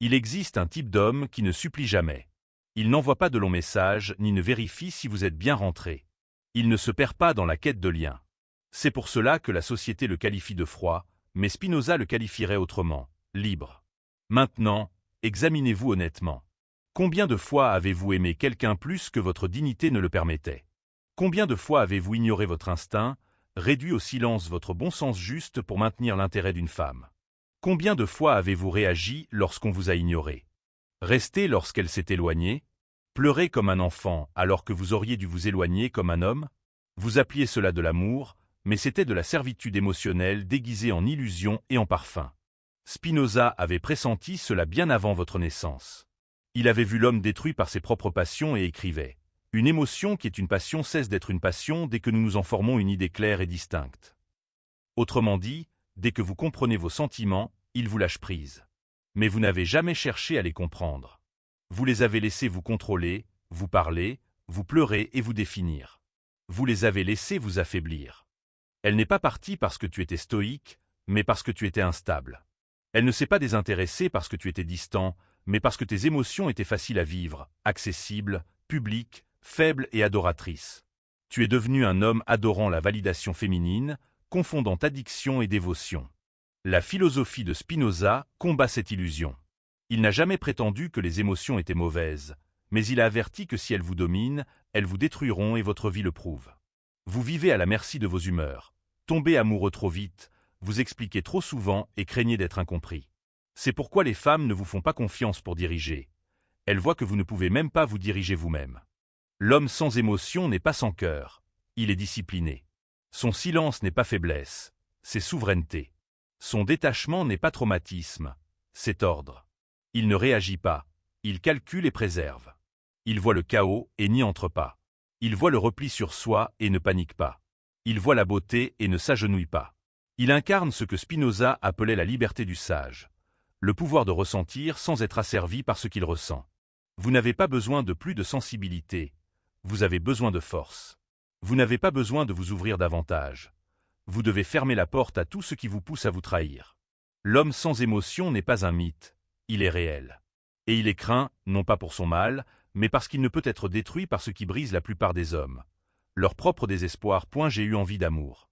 Il existe un type d'homme qui ne supplie jamais. Il n'envoie pas de longs messages ni ne vérifie si vous êtes bien rentré. Il ne se perd pas dans la quête de liens. C'est pour cela que la société le qualifie de froid, mais Spinoza le qualifierait autrement, libre. Maintenant, examinez-vous honnêtement. Combien de fois avez-vous aimé quelqu'un plus que votre dignité ne le permettait? Combien de fois avez-vous ignoré votre instinct, réduit au silence votre bon sens juste pour maintenir l'intérêt d'une femme? Combien de fois avez-vous réagi lorsqu'on vous a ignoré? Resté lorsqu'elle s'est éloignée? Pleuré comme un enfant alors que vous auriez dû vous éloigner comme un homme? Vous appeliez cela de l'amour, mais c'était de la servitude émotionnelle déguisée en illusion et en parfum. Spinoza avait pressenti cela bien avant votre naissance. Il avait vu l'homme détruit par ses propres passions et écrivait « Une émotion qui est une passion cesse d'être une passion dès que nous nous en formons une idée claire et distincte. » Autrement dit, dès que vous comprenez vos sentiments, ils vous lâchent prise. Mais vous n'avez jamais cherché à les comprendre. Vous les avez laissés vous contrôler, vous parler, vous pleurer et vous définir. Vous les avez laissés vous affaiblir. Elle n'est pas partie parce que tu étais stoïque, mais parce que tu étais instable. Elle ne s'est pas désintéressée parce que tu étais distant, mais parce que tes émotions étaient faciles à vivre, accessibles, publiques, faibles et adoratrices. Tu es devenu un homme adorant la validation féminine, confondant addiction et dévotion. La philosophie de Spinoza combat cette illusion. Il n'a jamais prétendu que les émotions étaient mauvaises, mais il a averti que si elles vous dominent, elles vous détruiront et votre vie le prouve. Vous vivez à la merci de vos humeurs, tombez amoureux trop vite, vous expliquez trop souvent et craignez d'être incompris. C'est pourquoi les femmes ne vous font pas confiance pour diriger. Elles voient que vous ne pouvez même pas vous diriger vous-même. L'homme sans émotion n'est pas sans cœur, il est discipliné. Son silence n'est pas faiblesse, c'est souveraineté. Son détachement n'est pas traumatisme, c'est ordre. Il ne réagit pas, il calcule et préserve. Il voit le chaos et n'y entre pas. Il voit le repli sur soi et ne panique pas. Il voit la beauté et ne s'agenouille pas. Il incarne ce que Spinoza appelait la liberté du sage, le pouvoir de ressentir sans être asservi par ce qu'il ressent. Vous n'avez pas besoin de plus de sensibilité, vous avez besoin de force. Vous n'avez pas besoin de vous ouvrir davantage. Vous devez fermer la porte à tout ce qui vous pousse à vous trahir. L'homme sans émotion n'est pas un mythe, il est réel. Et il est craint, non pas pour son mal, mais parce qu'il ne peut être détruit par ce qui brise la plupart des hommes. Leur propre désespoir. J'ai eu envie d'amour.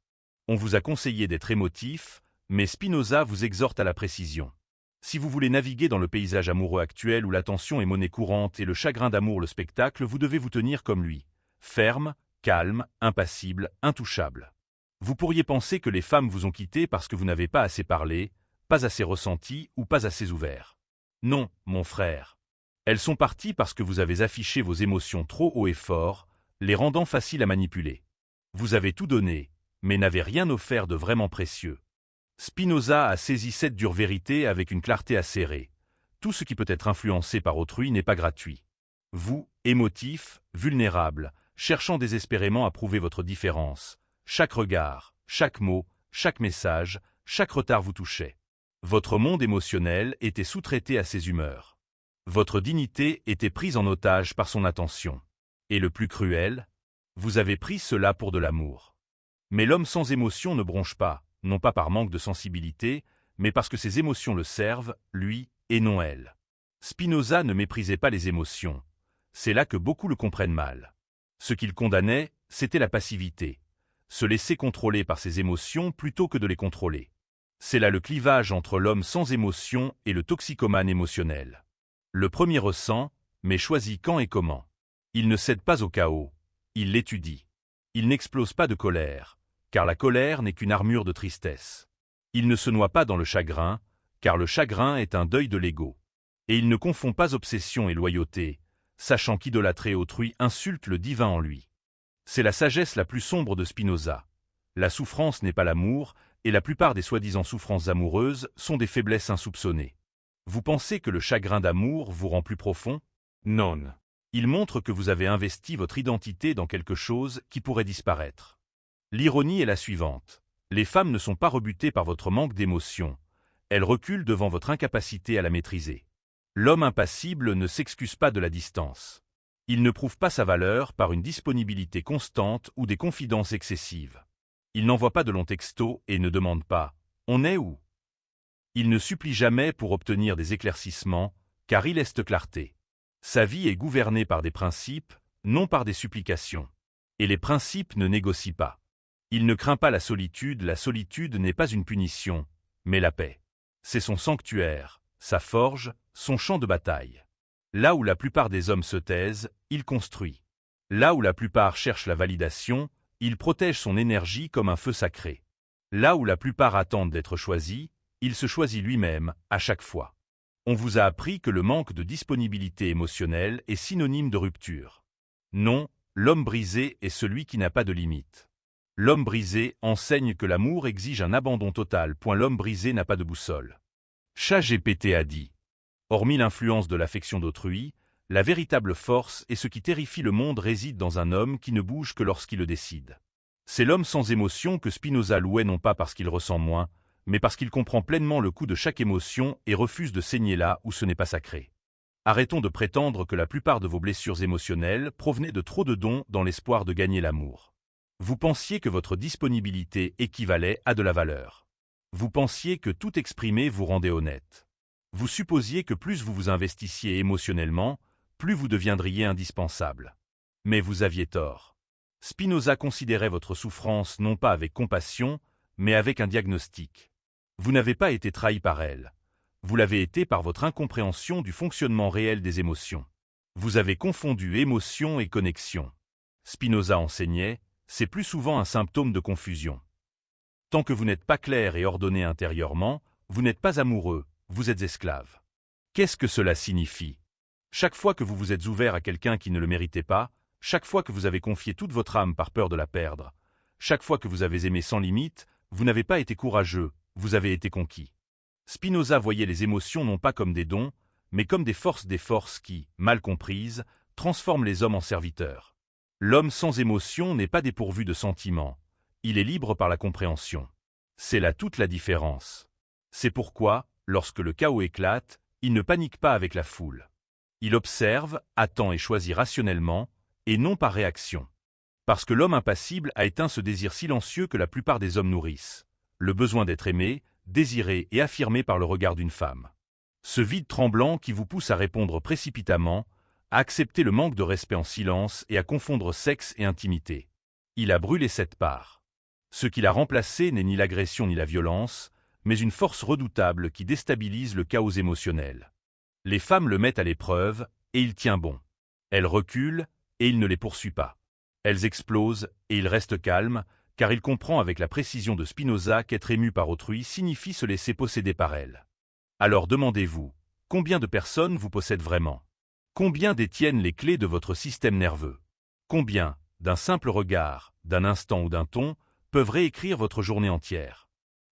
On vous a conseillé d'être émotif, mais Spinoza vous exhorte à la précision. Si vous voulez naviguer dans le paysage amoureux actuel où l'attention est monnaie courante et le chagrin d'amour le spectacle, vous devez vous tenir comme lui. Ferme, calme, impassible, intouchable. Vous pourriez penser que les femmes vous ont quitté parce que vous n'avez pas assez parlé, pas assez ressenti ou pas assez ouvert. Non, mon frère. Elles sont parties parce que vous avez affiché vos émotions trop haut et fort, les rendant faciles à manipuler. Vous avez tout donné, mais n'avez rien offert de vraiment précieux. Spinoza a saisi cette dure vérité avec une clarté acérée. Tout ce qui peut être influencé par autrui n'est pas gratuit. Vous, émotif, vulnérable, cherchant désespérément à prouver votre différence, chaque regard, chaque mot, chaque message, chaque retard vous touchait. Votre monde émotionnel était sous-traité à ses humeurs. Votre dignité était prise en otage par son attention. Et le plus cruel, vous avez pris cela pour de l'amour. Mais l'homme sans émotion ne bronche pas, non pas par manque de sensibilité, mais parce que ses émotions le servent, lui, et non elle. Spinoza ne méprisait pas les émotions. C'est là que beaucoup le comprennent mal. Ce qu'il condamnait, c'était la passivité. Se laisser contrôler par ses émotions plutôt que de les contrôler. C'est là le clivage entre l'homme sans émotion et le toxicomane émotionnel. Le premier ressent, mais choisit quand et comment. Il ne cède pas au chaos, il l'étudie. Il n'explose pas de colère, car la colère n'est qu'une armure de tristesse. Il ne se noie pas dans le chagrin, car le chagrin est un deuil de l'ego. Et il ne confond pas obsession et loyauté, sachant qu'idolâtrer autrui insulte le divin en lui. C'est la sagesse la plus sombre de Spinoza. La souffrance n'est pas l'amour, et la plupart des soi-disant souffrances amoureuses sont des faiblesses insoupçonnées. Vous pensez que le chagrin d'amour vous rend plus profond? Non. Il montre que vous avez investi votre identité dans quelque chose qui pourrait disparaître. L'ironie est la suivante. Les femmes ne sont pas rebutées par votre manque d'émotion. Elles reculent devant votre incapacité à la maîtriser. L'homme impassible ne s'excuse pas de la distance. Il ne prouve pas sa valeur par une disponibilité constante ou des confidences excessives. Il n'envoie pas de longs textos et ne demande pas « On est où ?» Il ne supplie jamais pour obtenir des éclaircissements, car il est clarté. Sa vie est gouvernée par des principes, non par des supplications. Et les principes ne négocient pas. Il ne craint pas la solitude n'est pas une punition, mais la paix. C'est son sanctuaire, sa forge, son champ de bataille. Là où la plupart des hommes se taisent, il construit. Là où la plupart cherchent la validation, il protège son énergie comme un feu sacré. Là où la plupart attendent d'être choisis, il se choisit lui-même, à chaque fois. On vous a appris que le manque de disponibilité émotionnelle est synonyme de rupture. Non, l'homme brisé est celui qui n'a pas de limite. L'homme brisé enseigne que l'amour exige un abandon total. L'homme brisé n'a pas de boussole. ChatGPT a dit. Hormis l'influence de l'affection d'autrui, la véritable force et ce qui terrifie le monde réside dans un homme qui ne bouge que lorsqu'il le décide. C'est l'homme sans émotion que Spinoza louait non pas parce qu'il ressent moins, mais parce qu'il comprend pleinement le coût de chaque émotion et refuse de saigner là où ce n'est pas sacré. Arrêtons de prétendre que la plupart de vos blessures émotionnelles provenaient de trop de dons dans l'espoir de gagner l'amour. Vous pensiez que votre disponibilité équivalait à de la valeur. Vous pensiez que tout exprimé vous rendait honnête. Vous supposiez que plus vous vous investissiez émotionnellement, plus vous deviendriez indispensable. Mais vous aviez tort. Spinoza considérait votre souffrance non pas avec compassion, mais avec un diagnostic. Vous n'avez pas été trahi par elle. Vous l'avez été par votre incompréhension du fonctionnement réel des émotions. Vous avez confondu émotion et connexion. Spinoza enseignait, c'est plus souvent un symptôme de confusion. Tant que vous n'êtes pas clair et ordonné intérieurement, vous n'êtes pas amoureux, vous êtes esclave. Qu'est-ce que cela signifie? Chaque fois que vous vous êtes ouvert à quelqu'un qui ne le méritait pas, chaque fois que vous avez confié toute votre âme par peur de la perdre, chaque fois que vous avez aimé sans limite, vous n'avez pas été courageux, vous avez été conquis. Spinoza voyait les émotions non pas comme des dons, mais comme des forces qui, mal comprises, transforment les hommes en serviteurs. L'homme sans émotion n'est pas dépourvu de sentiments, il est libre par la compréhension. C'est là toute la différence. C'est pourquoi, lorsque le chaos éclate, il ne panique pas avec la foule. Il observe, attend et choisit rationnellement, et non par réaction. Parce que l'homme impassible a éteint ce désir silencieux que la plupart des hommes nourrissent, le besoin d'être aimé, désiré et affirmé par le regard d'une femme. Ce vide tremblant qui vous pousse à répondre précipitamment, à accepter le manque de respect en silence et à confondre sexe et intimité. Il a brûlé cette part. Ce qu'il a remplacé n'est ni l'agression ni la violence, mais une force redoutable qui déstabilise le chaos émotionnel. Les femmes le mettent à l'épreuve, et il tient bon. Elles reculent, et il ne les poursuit pas. Elles explosent, et il reste calme, car il comprend avec la précision de Spinoza qu'être ému par autrui signifie se laisser posséder par elle. Alors demandez-vous, combien de personnes vous possèdent vraiment? Combien détiennent les clés de votre système nerveux? Combien, d'un simple regard, d'un instant ou d'un ton, peuvent réécrire votre journée entière?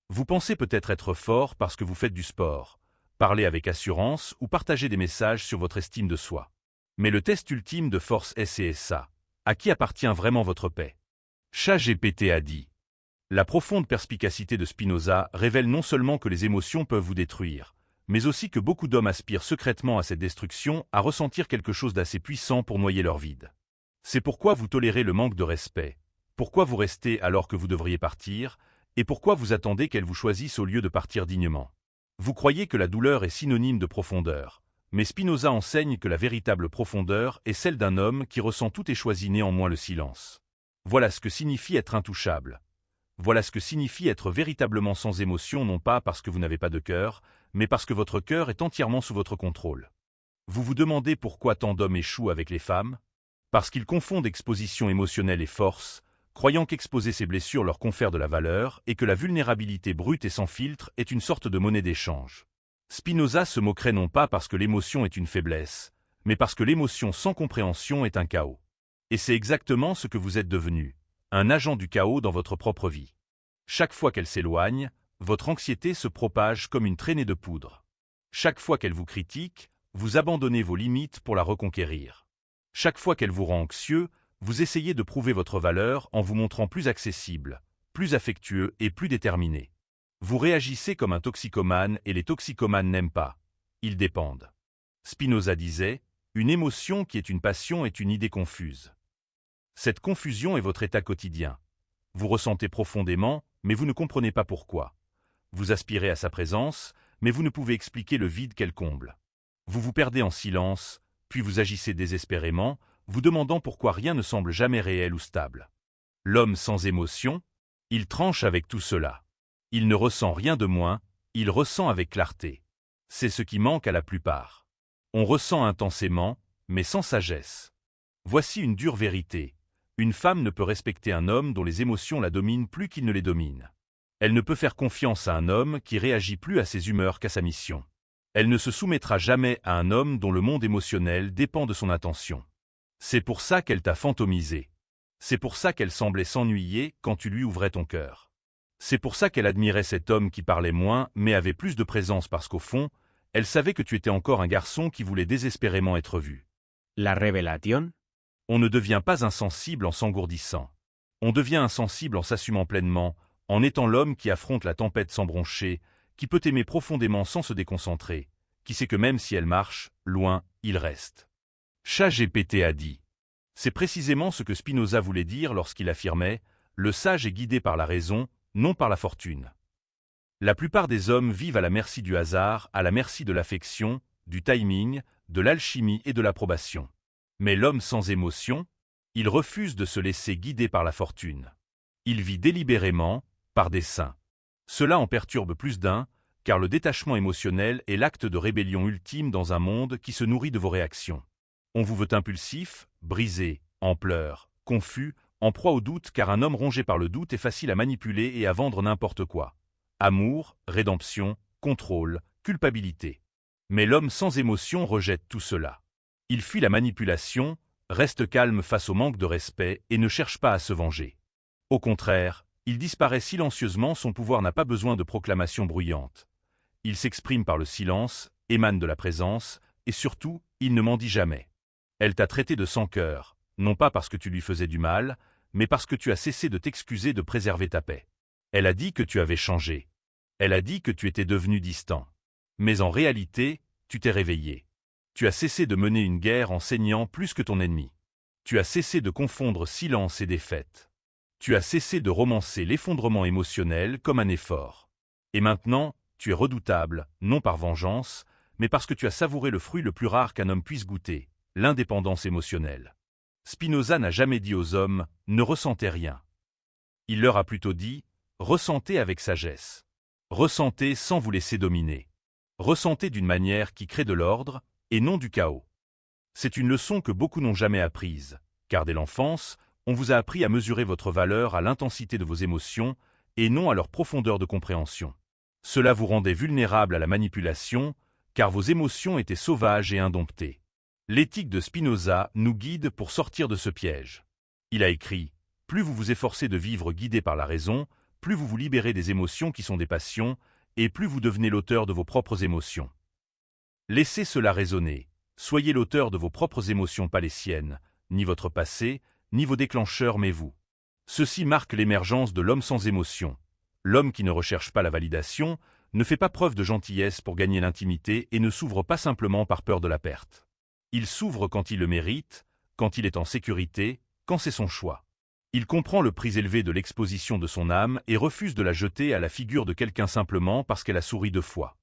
Vous pensez peut-être être fort parce que vous faites du sport, parlez avec assurance ou partagez des messages sur votre estime de soi. Mais le test ultime de force est ça. À qui appartient vraiment votre paix? ChatGPT a dit. La profonde perspicacité de Spinoza révèle non seulement que les émotions peuvent vous détruire, mais aussi que beaucoup d'hommes aspirent secrètement à cette destruction, à ressentir quelque chose d'assez puissant pour noyer leur vide. C'est pourquoi vous tolérez le manque de respect, pourquoi vous restez alors que vous devriez partir, et pourquoi vous attendez qu'elle vous choisisse au lieu de partir dignement. Vous croyez que la douleur est synonyme de profondeur, mais Spinoza enseigne que la véritable profondeur est celle d'un homme qui ressent tout et choisit néanmoins le silence. Voilà ce que signifie être intouchable. Voilà ce que signifie être véritablement sans émotion, non pas parce que vous n'avez pas de cœur, mais parce que votre cœur est entièrement sous votre contrôle. Vous vous demandez pourquoi tant d'hommes échouent avec les femmes? Parce qu'ils confondent exposition émotionnelle et force, croyant qu'exposer ses blessures leur confère de la valeur et que la vulnérabilité brute et sans filtre est une sorte de monnaie d'échange. Spinoza se moquerait non pas parce que l'émotion est une faiblesse, mais parce que l'émotion sans compréhension est un chaos. Et c'est exactement ce que vous êtes devenu, un agent du chaos dans votre propre vie. Chaque fois qu'elle s'éloigne, votre anxiété se propage comme une traînée de poudre. Chaque fois qu'elle vous critique, vous abandonnez vos limites pour la reconquérir. Chaque fois qu'elle vous rend anxieux, vous essayez de prouver votre valeur en vous montrant plus accessible, plus affectueux et plus déterminé. Vous réagissez comme un toxicomane et les toxicomanes n'aiment pas. Ils dépendent. Spinoza disait, une émotion qui est une passion est une idée confuse. Cette confusion est votre état quotidien. Vous ressentez profondément, mais vous ne comprenez pas pourquoi. Vous aspirez à sa présence, mais vous ne pouvez expliquer le vide qu'elle comble. Vous vous perdez en silence, puis vous agissez désespérément, vous demandant pourquoi rien ne semble jamais réel ou stable. L'homme sans émotion, il tranche avec tout cela. Il ne ressent rien de moins, il ressent avec clarté. C'est ce qui manque à la plupart. On ressent intensément, mais sans sagesse. Voici une dure vérité. Une femme ne peut respecter un homme dont les émotions la dominent plus qu'il ne les domine. Elle ne peut faire confiance à un homme qui réagit plus à ses humeurs qu'à sa mission. Elle ne se soumettra jamais à un homme dont le monde émotionnel dépend de son attention. C'est pour ça qu'elle t'a fantomisé. C'est pour ça qu'elle semblait s'ennuyer quand tu lui ouvrais ton cœur. C'est pour ça qu'elle admirait cet homme qui parlait moins mais avait plus de présence parce qu'au fond, elle savait que tu étais encore un garçon qui voulait désespérément être vu. La revelación. On ne devient pas insensible en s'engourdissant. On devient insensible en s'assumant pleinement, en étant l'homme qui affronte la tempête sans broncher, qui peut aimer profondément sans se déconcentrer, qui sait que même si elle marche, loin, il reste. ChatGPT a dit. C'est précisément ce que Spinoza voulait dire lorsqu'il affirmait « Le sage est guidé par la raison, non par la fortune ». La plupart des hommes vivent à la merci du hasard, à la merci de l'affection, du timing, de l'alchimie et de l'approbation. Mais l'homme sans émotion, il refuse de se laisser guider par la fortune. Il vit délibérément, par dessein. Cela en perturbe plus d'un, car le détachement émotionnel est l'acte de rébellion ultime dans un monde qui se nourrit de vos réactions. On vous veut impulsif, brisé, en pleurs, confus, en proie au doute car un homme rongé par le doute est facile à manipuler et à vendre n'importe quoi. Amour, rédemption, contrôle, culpabilité. Mais l'homme sans émotion rejette tout cela. Il fuit la manipulation, reste calme face au manque de respect et ne cherche pas à se venger. Au contraire, il disparaît silencieusement, son pouvoir n'a pas besoin de proclamations bruyantes. Il s'exprime par le silence, émane de la présence, et surtout, il ne mendie jamais. Elle t'a traité de sans-cœur, non pas parce que tu lui faisais du mal, mais parce que tu as cessé de t'excuser de préserver ta paix. Elle a dit que tu avais changé. Elle a dit que tu étais devenu distant. Mais en réalité, tu t'es réveillé. Tu as cessé de mener une guerre en saignant plus que ton ennemi. Tu as cessé de confondre silence et défaite. Tu as cessé de romancer l'effondrement émotionnel comme un effort. Et maintenant, tu es redoutable, non par vengeance, mais parce que tu as savouré le fruit le plus rare qu'un homme puisse goûter, l'indépendance émotionnelle. Spinoza n'a jamais dit aux hommes « ne ressentez rien ». Il leur a plutôt dit « ressentez avec sagesse ». Ressentez sans vous laisser dominer. Ressentez d'une manière qui crée de l'ordre et non du chaos. C'est une leçon que beaucoup n'ont jamais apprise, car dès l'enfance, on vous a appris à mesurer votre valeur à l'intensité de vos émotions et non à leur profondeur de compréhension. Cela vous rendait vulnérable à la manipulation, car vos émotions étaient sauvages et indomptées. L'éthique de Spinoza nous guide pour sortir de ce piège. Il a écrit « Plus vous vous efforcez de vivre guidé par la raison, plus vous vous libérez des émotions qui sont des passions, et plus vous devenez l'auteur de vos propres émotions. Laissez cela résonner. Soyez l'auteur de vos propres émotions, pas les siennes, ni votre passé, ni vos déclencheurs, mais vous. Ceci marque l'émergence de l'homme sans émotion. L'homme qui ne recherche pas la validation, ne fait pas preuve de gentillesse pour gagner l'intimité et ne s'ouvre pas simplement par peur de la perte. Il s'ouvre quand il le mérite, quand il est en sécurité, quand c'est son choix. Il comprend le prix élevé de l'exposition de son âme et refuse de la jeter à la figure de quelqu'un simplement parce qu'elle a souri 2 fois.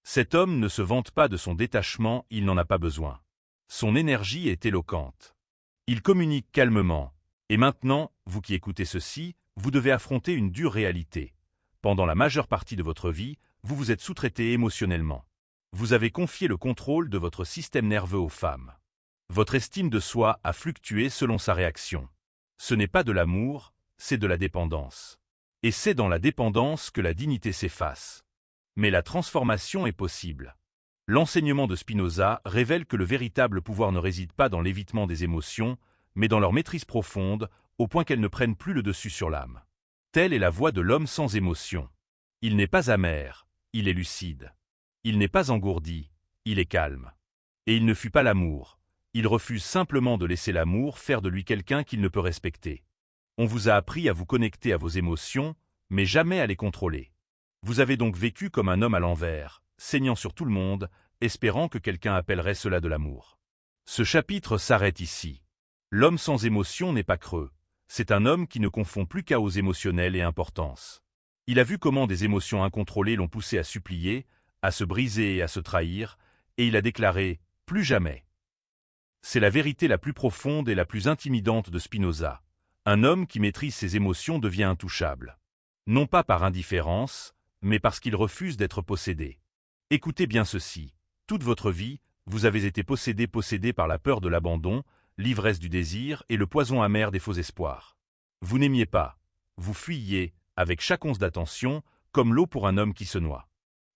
Cet homme ne se vante pas de son détachement, il n'en a pas besoin. Son énergie est éloquente. Il communique calmement. Et maintenant, vous qui écoutez ceci, vous devez affronter une dure réalité. Pendant la majeure partie de votre vie, vous vous êtes sous-traité émotionnellement. Vous avez confié le contrôle de votre système nerveux aux femmes. Votre estime de soi a fluctué selon sa réaction. Ce n'est pas de l'amour, c'est de la dépendance. Et c'est dans la dépendance que la dignité s'efface. Mais la transformation est possible. L'enseignement de Spinoza révèle que le véritable pouvoir ne réside pas dans l'évitement des émotions, mais dans leur maîtrise profonde, au point qu'elles ne prennent plus le dessus sur l'âme. Telle est la voie de l'homme sans émotion. Il n'est pas amer, il est lucide. Il n'est pas engourdi, il est calme. Et il ne fuit pas l'amour. Il refuse simplement de laisser l'amour faire de lui quelqu'un qu'il ne peut respecter. On vous a appris à vous connecter à vos émotions, mais jamais à les contrôler. Vous avez donc vécu comme un homme à l'envers, saignant sur tout le monde, espérant que quelqu'un appellerait cela de l'amour. Ce chapitre s'arrête ici. L'homme sans émotion n'est pas creux. C'est un homme qui ne confond plus chaos émotionnel et importance. Il a vu comment des émotions incontrôlées l'ont poussé à supplier, à se briser et à se trahir, et il a déclaré « Plus jamais ». C'est la vérité la plus profonde et la plus intimidante de Spinoza. Un homme qui maîtrise ses émotions devient intouchable. Non pas par indifférence, mais parce qu'il refuse d'être possédé. Écoutez bien ceci. Toute votre vie, vous avez été possédé par la peur de l'abandon, l'ivresse du désir et le poison amer des faux espoirs. Vous n'aimiez pas. Vous fuyiez, avec chaque once d'attention, comme l'eau pour un homme qui se noie.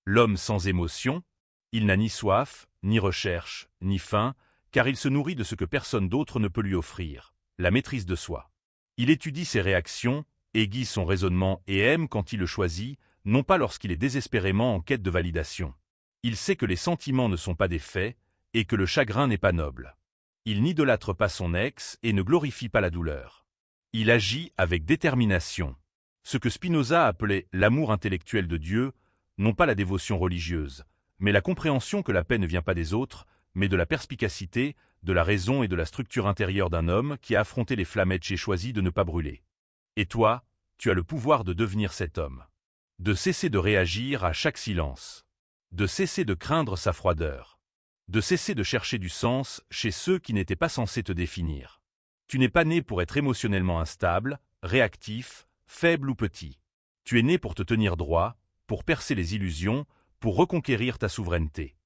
L'homme sans émotion, il n'a ni soif, ni recherche, ni faim, car il se nourrit de ce que personne d'autre ne peut lui offrir, la maîtrise de soi. Il étudie ses réactions, aiguise son raisonnement et aime quand il le choisit, non pas lorsqu'il est désespérément en quête de validation. Il sait que les sentiments ne sont pas des faits, et que le chagrin n'est pas noble. Il n'idolâtre pas son ex et ne glorifie pas la douleur. Il agit avec détermination. Ce que Spinoza appelait l'amour intellectuel de Dieu, non pas la dévotion religieuse, mais la compréhension que la paix ne vient pas des autres, mais de la perspicacité, de la raison et de la structure intérieure d'un homme qui a affronté les flammettes et choisi de ne pas brûler. Et toi, tu as le pouvoir de devenir cet homme. De cesser de réagir à chaque silence. De cesser de craindre sa froideur. De cesser de chercher du sens chez ceux qui n'étaient pas censés te définir. Tu n'es pas né pour être émotionnellement instable, réactif, faible ou petit. Tu es né pour te tenir droit, pour percer les illusions, pour reconquérir ta souveraineté.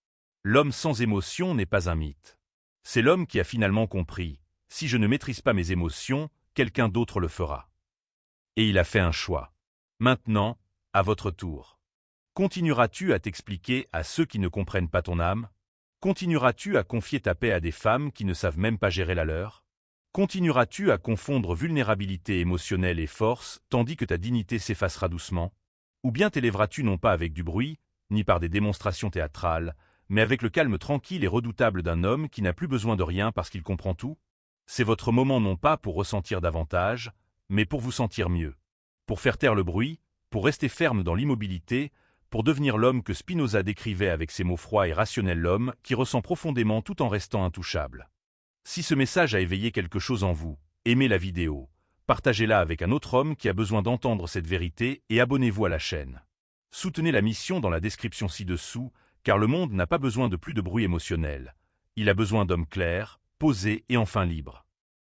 L'homme sans émotion n'est pas un mythe. C'est l'homme qui a finalement compris, si je ne maîtrise pas mes émotions, quelqu'un d'autre le fera. Et il a fait un choix. Maintenant, à votre tour. Continueras-tu à t'expliquer à ceux qui ne comprennent pas ton âme? Continueras-tu à confier ta paix à des femmes qui ne savent même pas gérer la leur? Continueras-tu à confondre vulnérabilité émotionnelle et force, tandis que ta dignité s'effacera doucement? Ou bien t'élèveras-tu non pas avec du bruit, ni par des démonstrations théâtrales, mais avec le calme tranquille et redoutable d'un homme qui n'a plus besoin de rien parce qu'il comprend tout? C'est votre moment non pas pour ressentir davantage, mais pour vous sentir mieux. Pour faire taire le bruit, pour rester ferme dans l'immobilité, pour devenir l'homme que Spinoza décrivait avec ses mots froids et rationnels, l'homme qui ressent profondément tout en restant intouchable. Si ce message a éveillé quelque chose en vous, aimez la vidéo, partagez-la avec un autre homme qui a besoin d'entendre cette vérité et abonnez-vous à la chaîne. Soutenez la mission dans la description ci-dessous, car le monde n'a pas besoin de plus de bruit émotionnel. Il a besoin d'hommes clairs, posés et enfin libres.